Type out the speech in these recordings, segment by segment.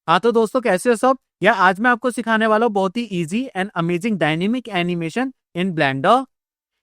हाँ तो दोस्तों, कैसे हो सब? यार आज मैं आपको सिखाने वाला हूँ बहुत ही easy and amazing dynamic animation in Blender.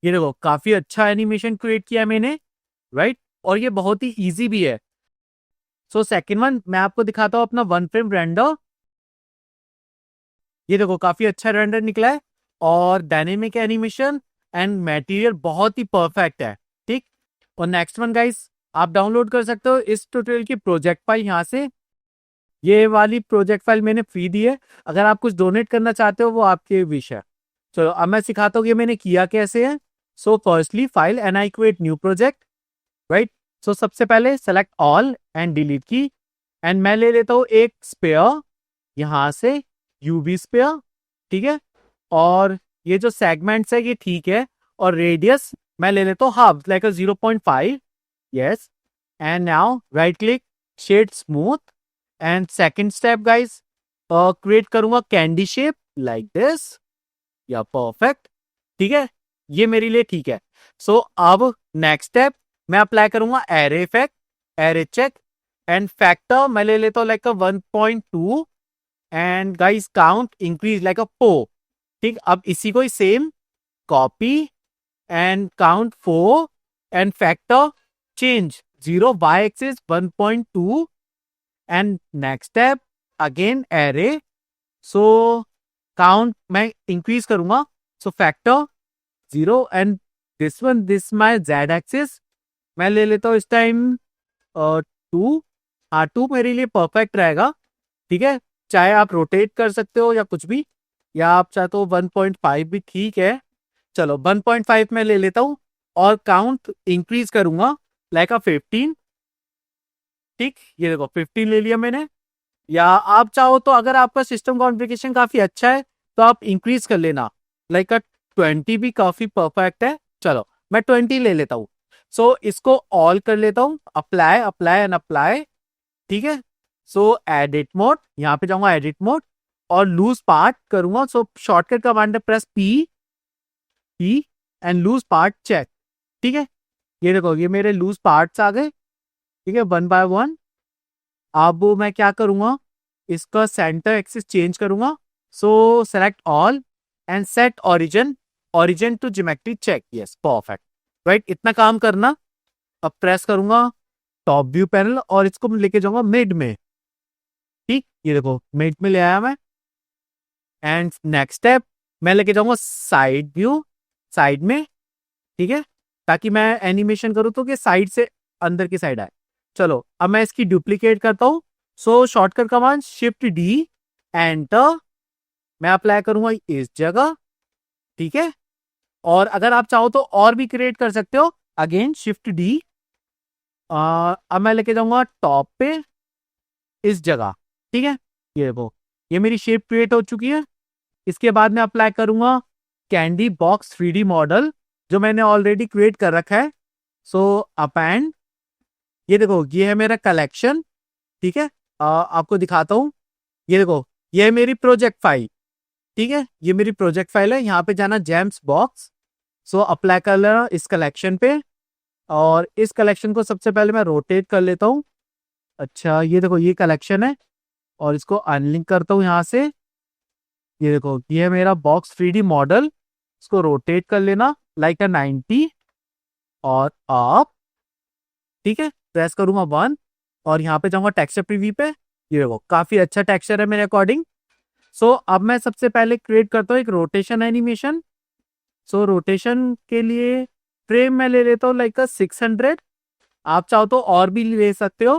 ये देखो, काफी अच्छा एनिमेशन क्रिएट किया है मैंने, राइट? और ये बहुत ही इजी भी है। सो सेकंड वन मैं आपको दिखाता हूँ अपना वन फ्रेम रेंडर। ये देखो, काफी अच्छा रेंडर निकला है और डायनेमिक एनिमेशन एंड मटेरियल बहुत ही परफेक्ट है। ठीक। और नेक्स्ट वन गाइस, आप डाउनलोड कर सकते हो इस ट्यूटोरियल की प्रोजेक्ट फाइल यहाँ से। ये वाली प्रोजेक्ट फाइल मैंने फ्री दी है। अगर आप कुछ डोनेट करना चाहते हो वो आपके विश है। चलो अब मैं सिखाता हूँ कि मैंने किया कैसे है। So firstly file and I create new project, right? So सबसे पहले सेलेक्ट ऑल एंड डिलीट की, एंड मैं ले लेता हूँ एक स्पेयर यहाँ से, यूवी स्पेयर। ठीक है। और ये जो सेगमेंट्स है ये ठीक है। और रेडियस मैं ले लेता हूँ half, like 0.5। Yes. And now right click, shade smooth. And second step guys, create करूंगा कैंडी शेप लाइक दिस। या परफेक्ट। ठीक है, ये मेरे लिए ठीक है। सो अब नेक्स्ट स्टेप मैं अप्लाई करूंगा array effect, array check and factor मैं ले लेता हूँ like 1.2। And guys count increase like 4। ठीक, अब इसी को ही same copy and count 4 and factor change 0, y axis 1.2। And next step again array, so count मैं इंक्रीज करूंगा, so factor 0। And this my Z axis मैं ले लेता हूँ इस टाइम 2। हाँ, 2 मेरे लिए परफेक्ट रहेगा। ठीक है, चाहे आप रोटेट कर सकते हो या कुछ भी, या आप चाहे तो 1.5 भी ठीक है। चलो 1.5 में ले लेता हूँ और काउंट इंक्रीज करूंगा लाइक 15। ठीक, ये देखो 15 ले लिया मैंने। या आप चाहो तो, अगर आपका सिस्टम कॉन्फ़िगरेशन काफी अच्छा है तो आप इंक्रीज कर लेना, लाइक 20 भी काफी परफेक्ट है। चलो मैं 20 ले लेता हूँ। सो इसको ऑल कर लेता हूँ, अप्लाई अप्लाई एंड अप्लाई। ठीक है। सो एडिट मोड, यहाँ पे जाऊंगा एडिट मोड और लूज पार्ट करूंगा। सो शॉर्टकट कमांड है press P, P and loose part check. ठीक है, ये देखो ये मेरे लूज पार्ट्स आ गए। ठीक है, वन बाय वन। अब मैं क्या करूंगा, इसका सेंटर एक्सिस चेंज करूंगा। So select all and set origin, origin to geometry check. Yes perfect, right? इतना काम करना। अब प्रेस करूंगा टॉप व्यू पैनल और इसको लेके जाऊंगा मिड में। ठीक, ये देखो मिड में ले आया मैं। एंड नेक्स्ट स्टेप मैं लेके जाऊंगा साइड व्यू, साइड में। ठीक है, ताकि मैं एनिमेशन करूँ तो कि साइड से अंदर की साइड आए। चलो अब मैं इसकी डुप्लीकेट करता हूँ। So shortcut command shift D, enter. मैं अप्लाई करूंगा इस जगह। ठीक है, और अगर आप चाहो तो और भी क्रिएट कर सकते हो। अगेन शिफ्ट डी, अब मैं लेके जाऊंगा टॉप पे इस जगह। ठीक है, ये देखो ये मेरी शेप क्रिएट हो चुकी है। इसके बाद मैं अप्लाई करूंगा कैंडी बॉक्स 3D मॉडल जो मैंने ऑलरेडी क्रिएट कर रखा है। सो अपेंड, ये देखो ये है मेरा कलेक्शन। ठीक है, आपको दिखाता हूँ। ये देखो ये है मेरी प्रोजेक्ट फाइल। ठीक है, ये मेरी प्रोजेक्ट फाइल है। यहाँ पे जाना जेम्स बॉक्स, सो अप्लाई कर लेना इस कलेक्शन पे। और इस कलेक्शन को सबसे पहले मैं रोटेट कर लेता हूँ। अच्छा, ये देखो ये कलेक्शन है और इसको अनलिंक करता हूँ यहाँ से। ये देखो ये है मेरा बॉक्स 3D मॉडल। इसको रोटेट कर लेना लाइक 90 और अप। ठीक है, प्रेस करूंगा 1 और यहाँ पे जाऊंगा टेक्सचर प्रीव्यू पे। ये देखो काफी अच्छा टेक्सचर है मेरे अकॉर्डिंग। सो अब मैं सबसे पहले क्रिएट करता हूँ एक रोटेशन एनिमेशन। सो रोटेशन के लिए फ्रेम मैं ले लेता हूँ लाइक 600। आप चाहो तो और भी ले सकते हो।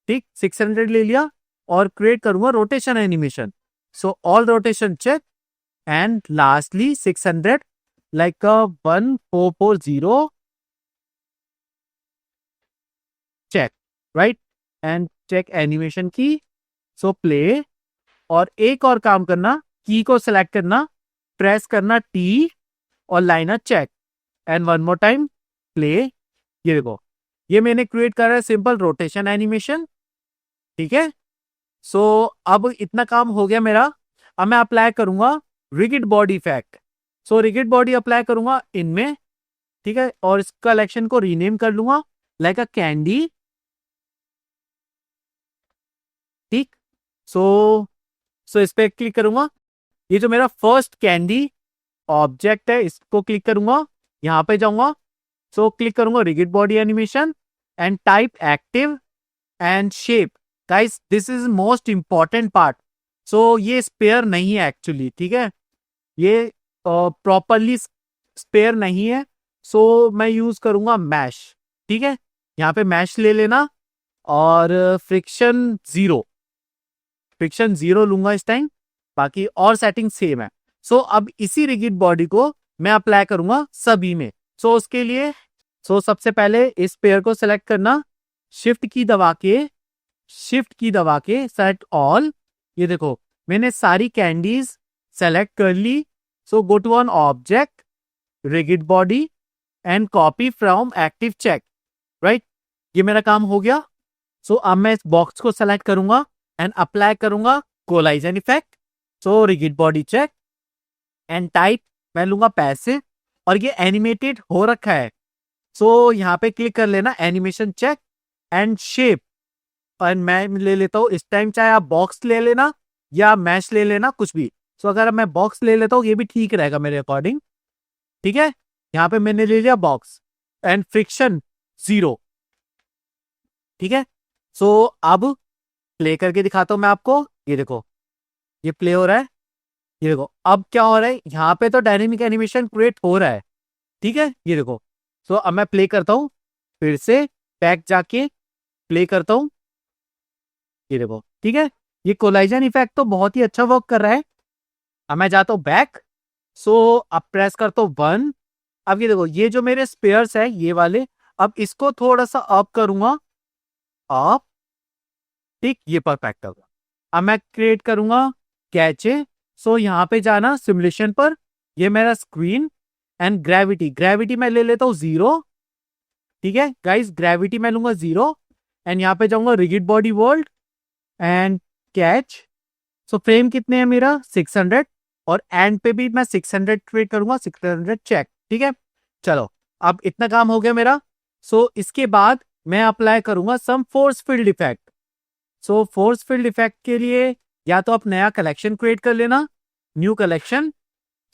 ठीक, 600 ले लिया और क्रिएट करूंगा rotation animation. So all rotation check and lastly 600 like 1440 check, right? And check animation की। सो प्ले, और एक और काम करना, की को सिलेक्ट करना, प्रेस करना टी और linear check and one more time play. ये देखो ये मैंने क्रिएट करा है सिंपल रोटेशन एनिमेशन। ठीक है, सो अब इतना काम हो गया मेरा। अब मैं अप्लाई करूंगा rigid body effect. So rigid body apply करूंगा इनमें। ठीक है, और इस कलेक्शन को रीनेम कर लूंगा लाइक कैंडी। ठीक, सो इस पे क्लिक करूंगा। ये जो मेरा फर्स्ट कैंडी ऑब्जेक्ट है इसको क्लिक करूंगा, यहाँ पे जाऊंगा, सो क्लिक करूंगा rigid body animation and type active and shape. Guys this is most important part. So ये स्पेयर नहीं है एक्चुअली, ठीक है, ये प्रॉपरली स्पेयर नहीं है। सो मैं यूज करूंगा मैश, ठीक है, यहाँ पे मैश ले लेना और फ्रिक्शन जीरो लूंगा इस टाइम, बाकी और सेटिंग सेम है। सो अब इसी रिगिड बॉडी को मैं अप्लाई करूंगा सभी में। सो उसके लिए सबसे पहले इस पेयर को सेलेक्ट करना, शिफ्ट की दबा के सेलेक्ट ऑल। ये देखो मैंने सारी कैंडीज सेलेक्ट कर ली। So go to on object, rigid body and copy from active check, right, ये मेरा काम हो गया। सो अब मैं इस बॉक्स को सेलेक्ट करूंगा एंड अप्लाई करूंगा collision effect. So rigid body check and type मैं लूंगा पैसिव, और ये एनिमेटेड हो रखा है। सो यहाँ पे क्लिक कर लेना एनिमेशन चेक एंड शेप, और मैं ले लेता हूँ इस टाइम, चाहे आप बॉक्स ले लेना या मैश ले लेना, कुछ भी। सो अगर मैं बॉक्स ले लेता हूँ ये भी ठीक रहेगा मेरे अकॉर्डिंग, ठीक है। यहाँ पे मैंने ले लिया बॉक्स एंड फ्रिक्शन जीरो, ठीक है। सो अब प्ले करके दिखाता हूं मैं आपको। ये देखो ये प्ले हो रहा है, ये देखो अब क्या हो रहा है, यहाँ पे तो डायनेमिक एनिमेशन क्रिएट हो रहा है, ठीक है, ये देखो। सो अब मैं प्ले करता हूँ, फिर से बैक जाके प्ले करता हूँ, ये देखो, ठीक है। ये कोलाइजन इफेक्ट तो बहुत ही अच्छा वर्क कर रहा है। अब मैं जाता हूँ बैक, सो अब प्रेस करता हूँ 1। अब ये देखो ये जो मेरे स्पेयर्स है ये वाले, अब इसको थोड़ा सा अप करूंगा, अप, ठीक, ये परफेक्ट होगा। अब मैं क्रिएट करूंगा कैचे। सो यहाँ पे जाना सिमुलेशन पर, ये मेरा स्क्रीन एंड ग्रेविटी मैं ले लेता हूँ 0, ठीक है गाइस, ग्रेविटी मैं लूंगा 0 एंड यहाँ पे जाऊंगा rigid body world and catch. So frame कितने हैं मेरा 600, और एंड पे भी मैं 600 क्रिएट करूंगा, 600 चेक, ठीक है। चलो अब इतना काम हो गया मेरा। सो इसके बाद मैं अप्लाई करूंगा some force field effect. So force field effect के लिए या तो आप नया कलेक्शन क्रिएट कर लेना, न्यू कलेक्शन।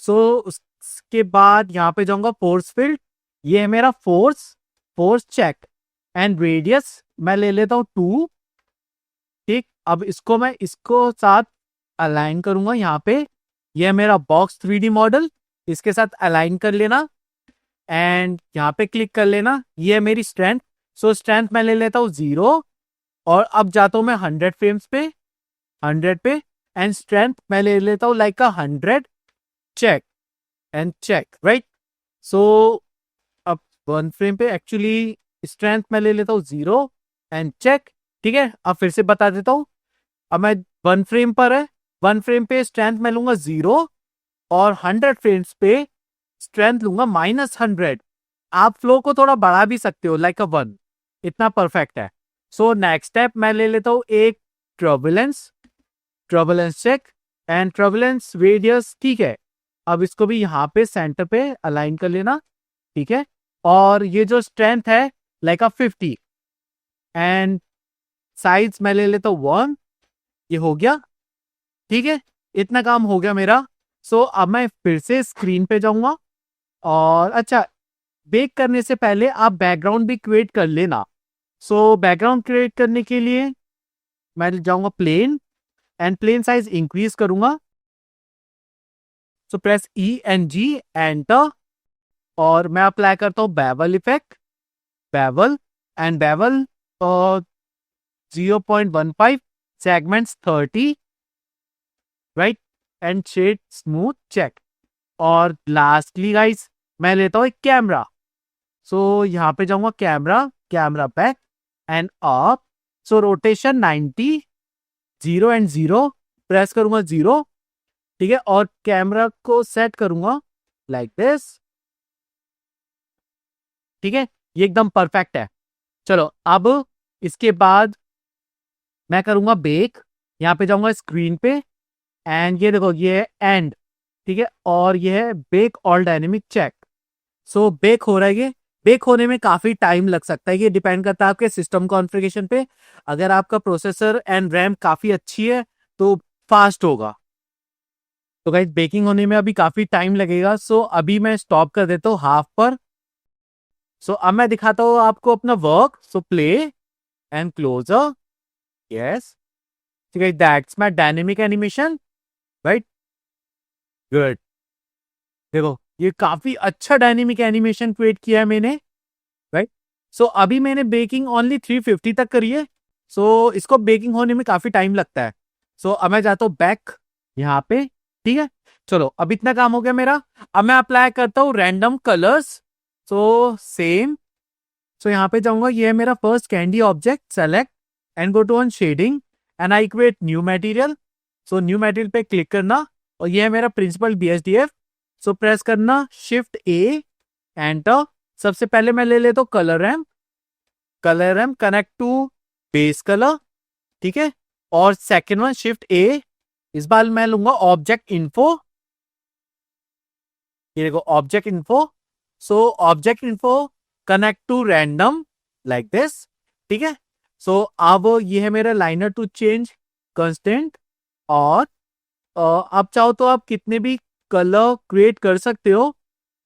सो उसके बाद यहाँ पे जाऊंगा फोर्स फील्ड, ये है मेरा फोर्स चेक एंड रेडियस मैं ले लेता हूँ 2, ठीक। अब इसको मैं इसको साथ अलाइन करूंगा, यहाँ पे ये है मेरा बॉक्स 3D मॉडल, इसके साथ अलाइन कर लेना एंड यहाँ पे क्लिक कर लेना, ये है मेरी स्ट्रेंथ। सो स्ट्रेंथ मैं ले लेता हूँ 0, और अब जाता हूं मैं 100 फ्रेम्स पे, 100 पे, एंड स्ट्रेंथ मैं ले लेता हूं like 100 check and check, right. So अब 1 फ्रेम पे एक्चुअली स्ट्रेंथ मैं ले लेता हूं 0 एंड चेक, ठीक है। अब फिर से बता देता हूं, अब मैं 1 फ्रेम पर है, 1 फ्रेम पे स्ट्रेंथ मैं लूंगा 0 और 100 फ्रेम्स पे स्ट्रेंथ लूंगा -100। आप फ्लो को थोड़ा बढ़ा भी सकते हो लाइक 1, इतना परफेक्ट है। सो नेक्स्ट स्टेप मैं ले लेता हूं एक ट्रबुलेंस चेक एंड ट्रबुलेंस रेडियस, ठीक है। अब इसको भी यहाँ पे सेंटर पे अलाइन कर लेना, ठीक है। और ये जो स्ट्रेंथ है लाइक 50 एंड साइज मैं ले लेता हूँ 1, ये हो गया, ठीक है, इतना काम हो गया मेरा। सो अब मैं फिर से स्क्रीन पे जाऊंगा, और अच्छा बेक करने से पहले आप बैकग्राउंड भी क्रिएट कर लेना। सो बैकग्राउंड क्रिएट करने के लिए मैं जाऊंगा plane and plane size increase करूंगा। So press E and G, enter, और मैं अप्लाई करता हूं bevel effect, bevel 0.15, segments 30, right, and shade smooth check. और लास्टली गाइस मैं लेता हूं एक कैमरा। सो यहाँ पे जाऊंगा camera back and up, so rotation 90, 0 and 0, press करूंगा 0, ठीक है, और कैमरा को सेट करूंगा लाइक दिस, ठीक है, ये एकदम परफेक्ट है। चलो अब इसके बाद मैं करूंगा बेक, यहाँ पे जाऊंगा स्क्रीन पे एंड ये देखो ये एंड, ठीक है, और ये है बेक ऑल डायनेमिक चेक। सो बेक हो रहा है, ये बेक होने में काफी टाइम लग सकता है, ये डिपेंड करता है आपके सिस्टम कॉन्फ़िगरेशन पे। अगर आपका प्रोसेसर एंड रैम काफी अच्छी है तो फास्ट होगा। तो गाइस बेकिंग होने में अभी काफी टाइम लगेगा, सो अभी मैं स्टॉप कर देता हूँ हाफ पर। सो अब मैं दिखाता हूँ आपको अपना work. So play and closer, yes, ठीक है, that's my dynamic animation, right, good. देखो ये काफी अच्छा डायनेमिक एनिमेशन क्रिएट किया है मैंने, राइट। सो अभी मैंने बेकिंग ओनली 350 तक करी है। सो इसको बेकिंग होने में काफी टाइम लगता है। सो अब मैं जाता हूँ बैक यहाँ पे, ठीक है। चलो अब इतना काम हो गया मेरा। अब मैं अप्लाई करता हूँ random colours. So same, so यहाँ पे जाऊंगा, ये है मेरा first candy object, select and go to on shading and I create new material. So new material पे क्लिक करना और ये है मेरा प्रिंसिपल BSDF। सो प्रेस करना शिफ्ट A, एंटर। सबसे पहले मैं ले लेता हूँ colour ramp connect to base colour, ठीक है। और सेकेंड वन शिफ्ट A, इस बार मैं लूंगा ऑब्जेक्ट इन्फो, ये देखो object info. So object info connect to random like this, ठीक है। सो अब ये है मेरा लाइनर टू चेंज कंस्टेंट। और आप चाहो तो आप कितने भी कलर क्रिएट कर सकते हो।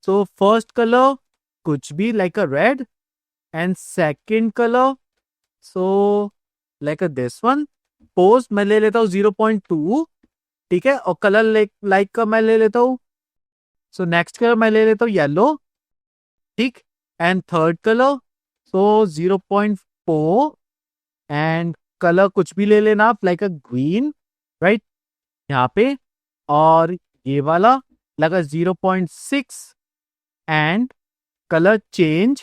सो फर्स्ट कलर कुछ भी like a red and second colour so like a this one. Pose मैं ले लेता हूँ 0.2, ठीक है। और कलर लाइक का मैं ले लेता हूँ, सो नेक्स्ट कलर मैं ले लेता हूँ येलो, ठीक। And third colour so 0.4 and colour कुछ भी ले लेना आप लाइक अ ग्रीन, राइट, यहाँ पे। और ये वाला लगा 0.6 एंड कलर चेंज,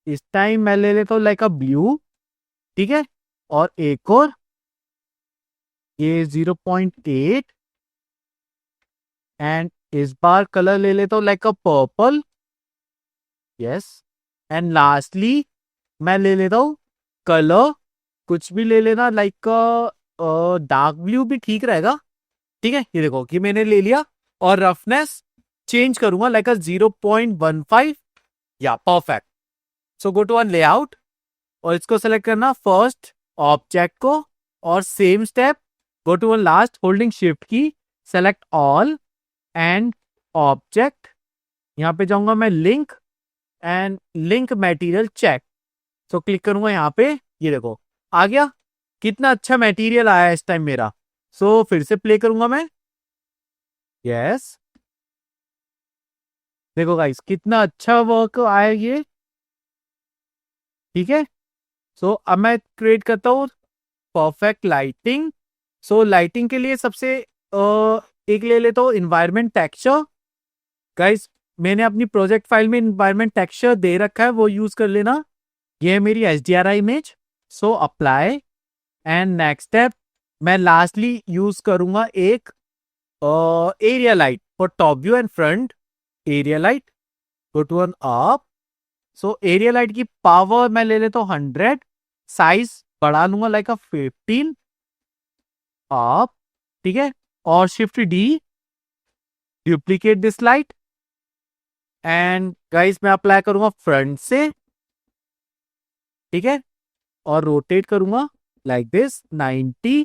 इस टाइम मैं ले लेता हूँ लाइक अ ब्लू, ठीक है। और एक और ये 0.8 एंड इस बार कलर ले लेता हूँ like a purple, yes. And lastly मैं ले लेता हूँ कलर कुछ भी ले लेना लाइक डार्क ब्लू भी ठीक रहेगा, ठीक है। ये देखो कि मैंने ले लिया और रफनेस चेंज करूंगा लाइक अ 0.15, या perfect. So go to one layout और इसको सेलेक्ट करना फर्स्ट ऑब्जेक्ट को, और same step go to one last holding shift key, select all and object. यहां पे जाऊंगा मैं link and link material check. So click करूंगा यहाँ पे, ये देखो आ गया, कितना अच्छा मटेरियल आया है इस टाइम मेरा। सो फिर से प्ले करूंगा मैं, यस, देखो गाइस कितना अच्छा वर्क आया ये, ठीक है। सो अब मैं क्रिएट करता हूँ परफेक्ट लाइटिंग। सो लाइटिंग के लिए सबसे एक ले लेता हूँ इन्वायरमेंट टेक्सचर। गाइस मैंने अपनी प्रोजेक्ट फाइल में इन्वायरमेंट टेक्सचर दे रखा है, वो यूज कर लेना। ये है मेरी HDRI image. So apply and next step मैं लास्टली यूज करूंगा एक area light for top view and front area light. Go to one up. So area light की पावर मैं ले लेता हूँ 100, साइज बढ़ा लूंगा लाइक 15 अप, ठीक है। और shift D, duplicate this light and guys मैं अप्लाई करूंगा फ्रंट से, ठीक है। और रोटेट करूंगा लाइक दिस 90,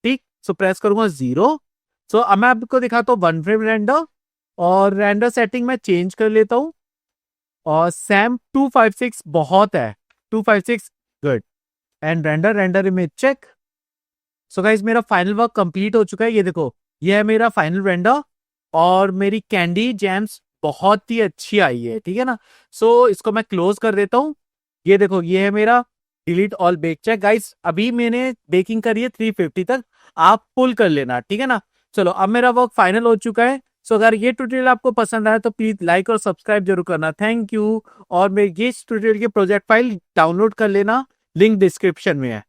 ठीक। सो प्रेस करूंगा 0। सो अब मैं आपको दिखाता हूँ वन फ्रेम रेंडर, और रेंडर सेटिंग में चेंज कर लेता हूँ। और सैम 256 बहुत है, 256 good. And render image check. So guys मेरा फाइनल वर्क कंप्लीट हो चुका है, ये देखो ये है मेरा फाइनल रेंडर और मेरी कैंडी जैम्स बहुत ही अच्छी आई है, ठीक है ना। सो इसको मैं क्लोज कर देता हूँ। ये देखो ये है मेरा delete all bake check. Guys अभी मैंने बेकिंग करी है 350 तक, आप पुल कर लेना, ठीक है ना। चलो अब मेरा वर्क फाइनल हो चुका है। सो अगर ये ट्यूटोरियल आपको पसंद आया तो प्लीज लाइक और सब्सक्राइब जरूर करना, थैंक यू। और मेरे ये ट्यूटोरियल की प्रोजेक्ट फाइल डाउनलोड कर लेना, लिंक डिस्क्रिप्शन में है।